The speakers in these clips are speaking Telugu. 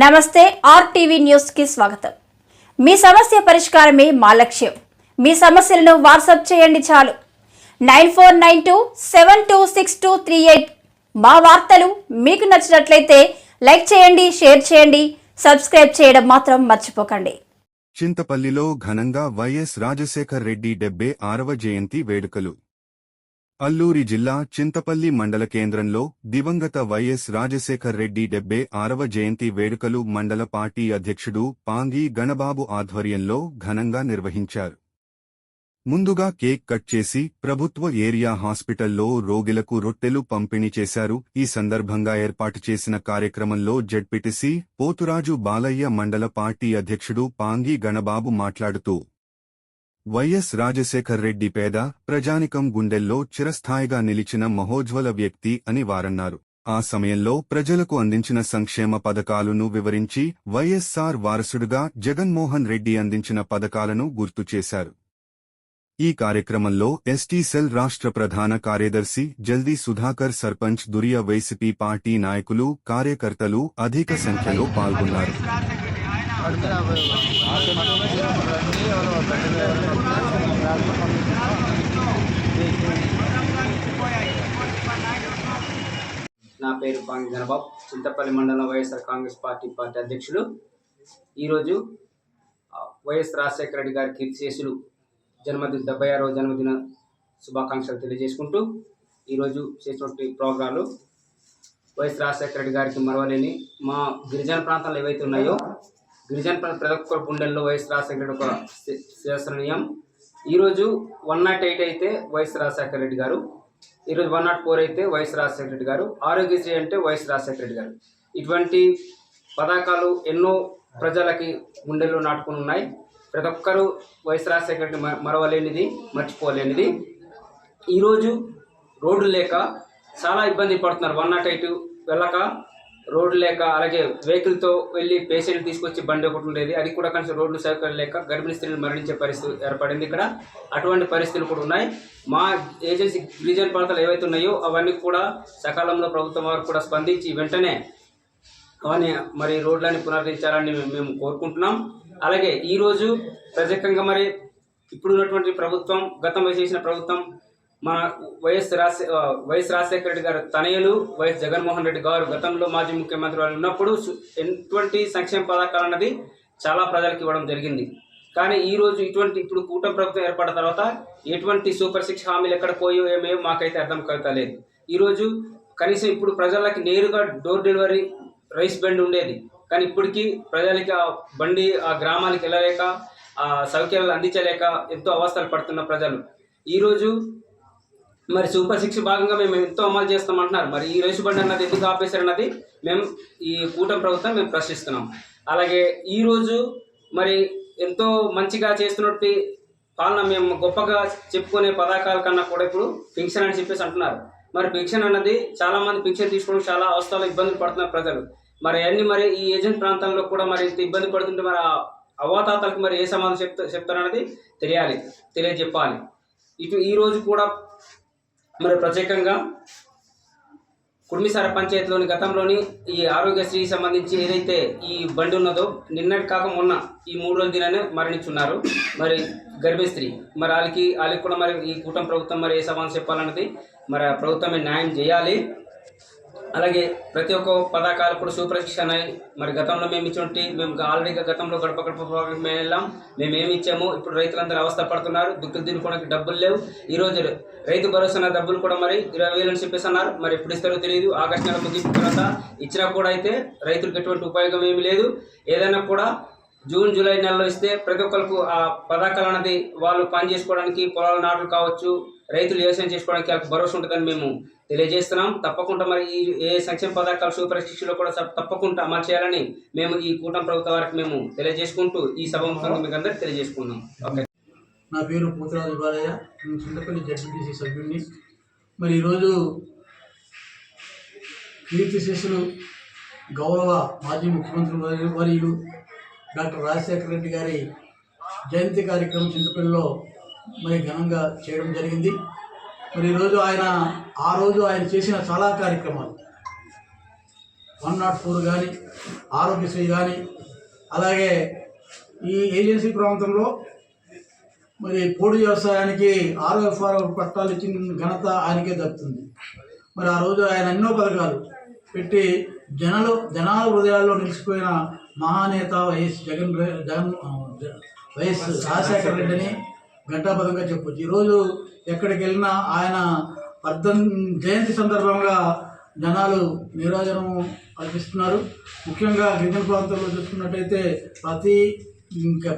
నమస్తే ఆర్టీవీ న్యూస్ కి స్వాగతం. మీ సమస్య పరిష్కారమే మా లక్ష్యం. మీ సమస్యలను వాట్సాప్ చేయండి చాలు. 9492726238. మా వార్తలు మీకు నచ్చినట్లయితే లైక్ చేయండి, షేర్ చేయండి, సబ్స్క్రైబ్ చేయడం మాత్రం మర్చిపోకండి. చింతపల్లిలో ఘనంగా వైఎస్ రాజశేఖర్ రెడ్డి 76వ జయంతి వేడుకలు. అల్లూరి జిల్లా చింతపల్లి మండల కేంద్రంలో దివంగత వైఎస్ రాజశేఖర్ రెడ్డి 76వ జయంతి వేడుకలు మండల పార్టీ అధ్యక్షుడు పాంగి గణబాబు ఆధ్వర్యంలో ఘనంగా నిర్వహించారు. ముందుగా కేక్ కట్ చేసి ప్రభుత్వ ఏరియా హాస్పిటల్లో రోగులకు రొట్టెలు పంపిణీ చేశారు. ఈ సందర్భంగా ఏర్పాటు చేసిన కార్యక్రమంలో జెడ్పీటీసీ పోతురాజు బాలయ్య, మండల పార్టీ అధ్యక్షుడు పాంగి గణబాబు మాట్లాడుతూ వైఎస్ రాజశేఖర్ రెడ్డి పేద ప్రజానికం గుండెల్లో చిరస్థాయిగా నిలిచిన మహోజ్వల వ్యక్తి అని వారన్నారు. ఆ సమయంలో ప్రజలకు అందించిన సంక్షేమ పథకాలను వివరించి వైఎస్సార్ వారసుడుగా జగన్మోహన్ రెడ్డి అందించిన పథకాలను గుర్తు చేశారు. ఈ కార్యక్రమంలో ఎస్టీ సెల్ రాష్ట్ర ప్రధాన కార్యదర్శి జల్దీ సుధాకర్, సర్పంచ్ దురియా, వైసీపీ పార్టీ నాయకులు, కార్యకర్తలు అధిక సంఖ్యలో పాల్గొన్నారు. నా పేరు పాంగి గణబాబు, చింతపల్లి మండలం వైఎస్ఆర్ కాంగ్రెస్ పార్టీ అధ్యక్షుడు. ఈరోజు వైఎస్ రాజశేఖర రెడ్డి గారి కీర్తిశేషులు జన్మదిన 76వ జన్మదిన శుభాకాంక్షలు తెలియజేసుకుంటూ ఈరోజు చేసినటువంటి ప్రోగ్రాలు వైఎస్ రాజశేఖర రెడ్డి గారికి మరవలేని మా గిరిజన ప్రాంతాలు ఏవైతే ఉన్నాయో గిరిజన ప్రతి ఒక్కరి గుండెల్లో వైఎస్ రాజశేఖర రెడ్డి ఒక శిరస్త్రనీయం. ఈరోజు 108 అయితే వైఎస్ రాజశేఖర రెడ్డి గారు, ఈరోజు 104 అయితే వైఎస్ రాజశేఖర రెడ్డి గారు, ఆరోగ్యశ్రీ అంటే వైఎస్ రాజశేఖర రెడ్డి గారు. ఇటువంటి పథకాలు ఎన్నో ప్రజలకి గుండెల్లో నాటుకుని ఉన్నాయి. ప్రతి ఒక్కరూ వైఎస్ రాజశేఖర రెడ్డి మరవలేనిది, మర్చిపోలేనిది. ఈరోజు రోడ్లు లేక చాలా ఇబ్బంది పడుతున్నారు. 108 వెళ్ళక రోడ్లు లేక, అలాగే వెహికల్తో వెళ్ళి పేషెంట్ తీసుకొచ్చి బండి ఒకటి ఉండేది, అది కూడా కనీసం రోడ్లు సౌకర్యం లేక గర్భిణీ స్త్రీలు మరణించే పరిస్థితి ఏర్పడింది. ఇక్కడ అటువంటి పరిస్థితులు కూడా ఉన్నాయి. మా ఏజెన్సీ గిరిజన ప్రాంతాలు ఏవైతే ఉన్నాయో అవన్నీ కూడా సకాలంలో ప్రభుత్వం వారు కూడా స్పందించి వెంటనే అవన్నీ మరి రోడ్లని పునరుద్ధరించాలని మేము కోరుకుంటున్నాం. అలాగే ఈరోజు ప్రత్యేకంగా మరి ఇప్పుడున్నటువంటి ప్రభుత్వం, గతంలో చేసిన ప్రభుత్వం, మన వైఎస్ రాజశేఖర రెడ్డి గారు తనయులు వైఎస్ జగన్మోహన్ రెడ్డి గారు గతంలో మాజీ ముఖ్యమంత్రి వాళ్ళు ఉన్నప్పుడు ఎటువంటి సంక్షేమ పథకాలు అన్నది చాలా ప్రజలకు ఇవ్వడం జరిగింది. కానీ ఈరోజు ఇప్పుడు కూటమి ప్రభుత్వం ఏర్పడిన తర్వాత ఎటువంటి సూపర్ 6 హామీలు ఎక్కడ పోయో ఏమేమో మాకైతే అర్థం కాలేదు. ఈరోజు కనీసం ఇప్పుడు ప్రజలకి నేరుగా డోర్ డెలివరీ రైస్ బండి ఉండేది, కానీ ఇప్పటికీ ప్రజలకి ఆ బండి ఆ గ్రామాలకు వెళ్ళలేక, ఆ సౌకర్యాలు అందించలేక ఎంతో అవస్థలు పడుతున్న ప్రజలు. ఈరోజు మరి సూపర్ 6 భాగంగా మేము ఎంతో అమలు చేస్తామంటున్నారు. మరి ఈ రైసు బండి అన్నది ఎందుకు ఆపేశారన్నది మేము ఈ కూటమి ప్రభుత్వం మేము ప్రశ్నిస్తున్నాం. అలాగే ఈరోజు మరి ఎంతో మంచిగా చేస్తున్నట్టు పాలన మేము గొప్పగా చెప్పుకునే పథకాల కన్నా కూడా ఇప్పుడు పింఛన్ అని చెప్పేసి అంటున్నారు. మరి పింఛన్ అన్నది చాలామంది పింఛన్ తీసుకోవడం చాలా అవస్థలు ఇబ్బందులు పడుతున్నారు ప్రజలు. మరి అన్ని మరి ఈ ఏజెంట్ ప్రాంతాల్లో కూడా మరి ఇంత ఇబ్బంది పడుతుంటే మరి అవ్వాతాతలకు మరి ఏ సమాధానం చెప్తారన్నది తెలియజెప్పాలి. ఈరోజు కూడా మరి ప్రత్యేకంగా కుర్మిసార పంచాయతీలోని గతంలోని ఈ ఆరోగ్యశ్రీ సంబంధించి ఏదైతే ఈ బండి ఉన్నదో నిన్నటి కాక మొన్న ఈ 3 రోజుల దినాన్ని మరణించున్నారు. మరి గర్భిణీ స్త్రీ, మరి వాళ్ళకి కూడా మరి ఈ కూటమి ప్రభుత్వం మరి ఏ సమాధానం చెప్పాలన్నది మరి ప్రభుత్వమే న్యాయం చేయాలి. అలాగే ప్రతి ఒక్క పథకాలు కూడా సూపర్ 6 ఉన్నాయి. మరి గతంలో మేము ఆల్రెడీ గతంలో గడప ప్రోగ్రామ్ వెళ్ళాం, మేము ఏమి ఇచ్చాము. ఇప్పుడు రైతులందరూ అవస్థ పడుతున్నారు, దుక్కులు తినుకోవడానికి డబ్బులు లేవు. ఈరోజు రైతు భరోసా డబ్బులు కూడా మరి 20,000 అని చెప్పేసి అన్నారు. మరి ఎప్పుడు ఇస్తారో తెలియదు. ఆగస్టు నెల ముగింపు తర్వాత ఇచ్చినా కూడా అయితే రైతులకు ఎటువంటి ఉపయోగం ఏమీ లేదు. ఏదైనా కూడా జూన్ జూలై నెలలో ఇస్తే ప్రతి ఒక్కరికి ఆ పథకాలు అన్నది వాళ్ళు పని చేసుకోవడానికి, పొలాల నాట్లు కావచ్చు, రైతులు వ్యవసాయం చేసుకోవడానికి వాళ్ళకి భరోసా ఉంటుందని మేము తెలియజేస్తున్నాం. తప్పకుండా మరి ఈ ఏ సంక్షేమ పథకాలు సూపర్ 6లో కూడా తప్పకుండా అమలు చేయాలని మేము ఈ కూటమి ప్రభుత్వం వారికి మేము తెలియజేసుకుంటూ ఈ సభ మీకు అందరికీ తెలియజేసుకున్నాం. ఓకే. నా పేరు పోతురాజు బాలయ్య, నేను చింతపల్లి జెడ్పీటీసీ సభ్యుడిని. మరి ఈరోజు కీర్తిశేషులు గౌరవ మాజీ ముఖ్యమంత్రి వర్యులు డాక్టర్ రాజశేఖర రెడ్డి గారి జయంతి కార్యక్రమం చింతపల్లిలో మరి ఘనంగా చేయడం జరిగింది. మరి ఈరోజు ఆ రోజు ఆయన చేసిన చాలా కార్యక్రమాలు 104 కానీ, ఆరోగ్యశ్రీ కానీ, అలాగే ఈ ఏజెన్సీ ప్రాంతంలో మరి పోడు వ్యవసాయానికి RFR పట్టాలు ఇచ్చిన ఘనత ఆయనకే దక్కుతుంది. మరి ఆ రోజు ఆయన ఎన్నో పథకాలు పెట్టి జనాల హృదయాల్లో నిలిచిపోయిన మహానేత వైఎస్ రాజశేఖర రెడ్డిని ఘంటాపథంగా చెప్పొచ్చు. ఈరోజు ఎక్కడికి వెళ్ళినా ఆయన జయంతి సందర్భంగా జనాలు నీరాజనం కల్పిస్తున్నారు. ముఖ్యంగా గిరిజన ప్రాంతంలో చూసుకున్నట్టయితే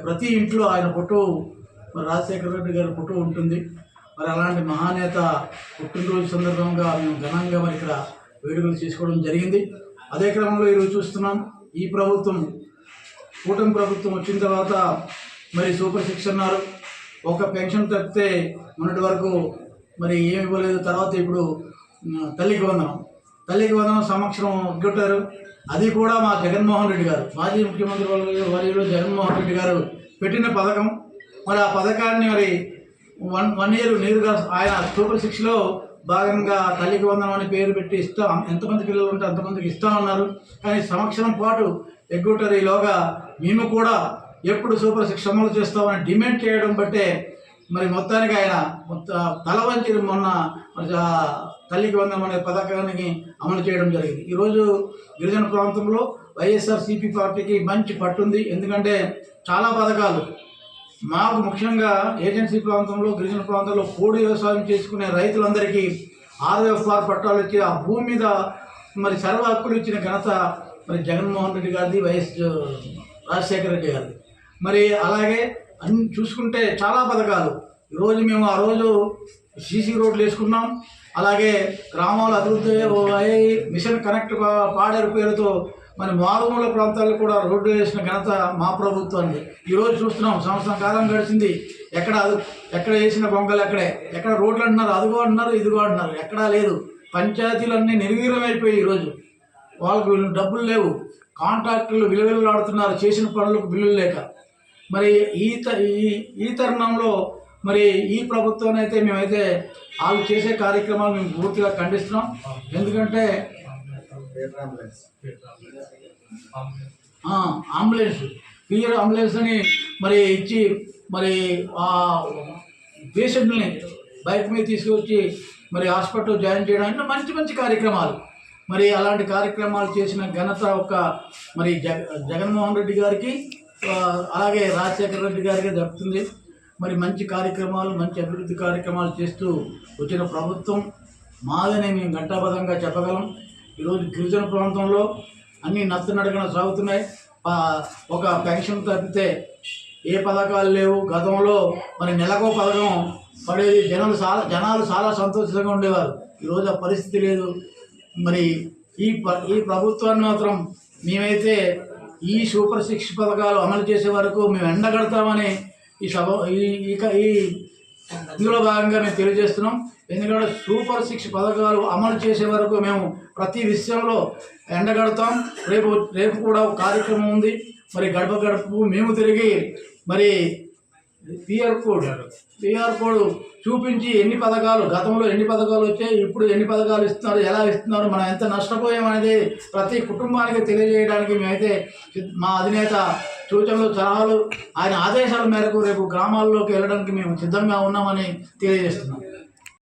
ప్రతి ఇంట్లో ఆయన ఫోటో, రాజశేఖర రెడ్డి గారి ఫోటో ఉంటుంది. మరి అలాంటి మహానేత పుట్టినరోజు సందర్భంగా మేము ఘనంగా మరి ఇక్కడ వేడుకలు చేసుకోవడం జరిగింది. అదే క్రమంలో ఈరోజు చూస్తున్నాం, ఈ ప్రభుత్వం కూటమి ప్రభుత్వం వచ్చిన తర్వాత మరి సూపర్ 6 అన్నారు. ఒక పెన్షన్ తప్పితే మొన్నటి వరకు మరి ఏమి ఇవ్వలేదు. తర్వాత ఇప్పుడు తల్లికి వందనం సంవత్సరం ఎగ్గొట్టారు. అది కూడా మా జగన్మోహన్ రెడ్డి గారు, మాజీ ముఖ్యమంత్రి వర్యులు జగన్మోహన్ రెడ్డి గారు పెట్టిన పథకం. మరి ఆ పథకాన్ని మరి వన్ ఇయర్ నేరుగా ఆయన సూపర్ 6లో భాగంగా తల్లికి వందనం అని పేరు పెట్టి ఇస్తాం, ఎంతమంది పిల్లలు ఉంటే అంతమందికి ఇస్తామన్నారు. కానీ సంవత్సరం పాటు ఎగ్గొట్టారు. ఈలోగా మేము కూడా ఎప్పుడు సూపర్ 6 అమలు చేస్తామని డిమాండ్ చేయడం బట్టే మరి మొత్తానికి ఆయన తల వంచి మొన్న తల్లికి వందనం అనే పథకానికి అమలు చేయడం జరిగింది. ఈరోజు గిరిజన ప్రాంతంలో వైఎస్ఆర్సీపీ పార్టీకి మంచి పట్టుంది. ఎందుకంటే చాలా పథకాలు మాకు ముఖ్యంగా ఏజెన్సీ ప్రాంతంలో గిరిజన ప్రాంతంలో పోడు వ్యవసాయం చేసుకునే రైతులందరికీ RFR పట్టాలు ఇచ్చి ఆ భూమి మీద మరి సర్వ హక్కులు ఇచ్చిన ఘనత మరి జగన్మోహన్ రెడ్డి గారిది, వైఎస్ రాజశేఖర రెడ్డి గారిది. మరి అలాగే అన్ని చూసుకుంటే చాలా పథకాలు. ఈరోజు మేము ఆ రోజు CC రోడ్లు వేసుకున్నాం. అలాగే గ్రామాల అభివృద్ధి అయ్యి మిషన్ కనెక్ట్ పాడేరు పేరుతో మరి మారుమూల ప్రాంతాల్లో కూడా రోడ్డు వేసిన ఘనత మా ప్రభుత్వానికి. ఈరోజు చూస్తున్నాం, సంవత్సరం కాలం గడిచింది, ఎక్కడ వేసిన బొంగలు ఎక్కడ రోడ్లు అంటున్నారు, అదిగో అంటున్నారు, ఇదిగో అంటున్నారు, ఎక్కడా లేదు. పంచాయతీలన్నీ నిర్వీర్యమైపోయి ఈరోజు వాళ్ళకు డబ్బులు లేవు, కాంట్రాక్టర్లు విలువలాడుతున్నారు చేసిన పనులకు బిల్లులు లేక. మరి ఈ తరుణంలో మరి ఈ ప్రభుత్వాన్ని అయితే మేమైతే వాళ్ళు చేసే కార్యక్రమాలు మేము పూర్తిగా ఖండిస్తున్నాం. ఎందుకంటే అంబులెన్స్ అని మరి ఇచ్చి మరి ఆ పేషెంట్ని బైక్ మీద తీసుకొచ్చి మరి హాస్పిటల్ జాయిన్ చేయడానికి మంచి కార్యక్రమాలు. మరి అలాంటి కార్యక్రమాలు చేసిన ఘనత మరి జగన్మోహన్ రెడ్డి గారికి, అలాగే రాజశేఖర రెడ్డి గారికి దక్కుతుంది. మరి మంచి కార్యక్రమాలు, మంచి అభివృద్ధి కార్యక్రమాలు చేస్తూ వచ్చిన ప్రభుత్వం మాదని మేము ఘంటాబద్ధంగా చెప్పగలం. ఈరోజు గిరిజన ప్రాంతంలో అన్నీ నత్తనడకన సాగుతున్నాయి. ఒక పెన్షన్ తప్పితే ఏ పథకాలు లేవు. గతంలో మరి నెలకో పథకం పడేది, జనాలు చాలా సంతోషంగా ఉండేవారు. ఈరోజు ఆ పరిస్థితి లేదు. మరి ఈ ప్రభుత్వాన్ని మాత్రం మేమైతే ఈ సూపర్ 6 పథకాలు అమలు చేసే వరకు మేము ఎండగడతామని ఇందులో భాగంగా మేము తెలియజేస్తున్నాం. ఎందుకంటే సూపర్ 6 పథకాలు అమలు చేసే వరకు మేము ప్రతి విషయంలో ఎండగడతాం. రేపు కూడా ఒక కార్యక్రమం ఉంది. మరి గడప మేము తిరిగి మరి పిఆర్ కోడ్ చూపించి ఎన్ని పథకాలు, గతంలో ఎన్ని పథకాలు వచ్చాయి, ఇప్పుడు ఎన్ని పథకాలు ఇస్తున్నారు, ఎలా ఇస్తున్నారు, మనం ఎంత నష్టపోయామనేది ప్రతి కుటుంబానికి తెలియజేయడానికి మేమైతే మా అధినేత సూచనలు, సలహాలు, ఆయన ఆదేశాల మేరకు రేపు గ్రామాల్లోకి వెళ్ళడానికి మేము సిద్ధంగా ఉన్నామని తెలియజేస్తున్నాం.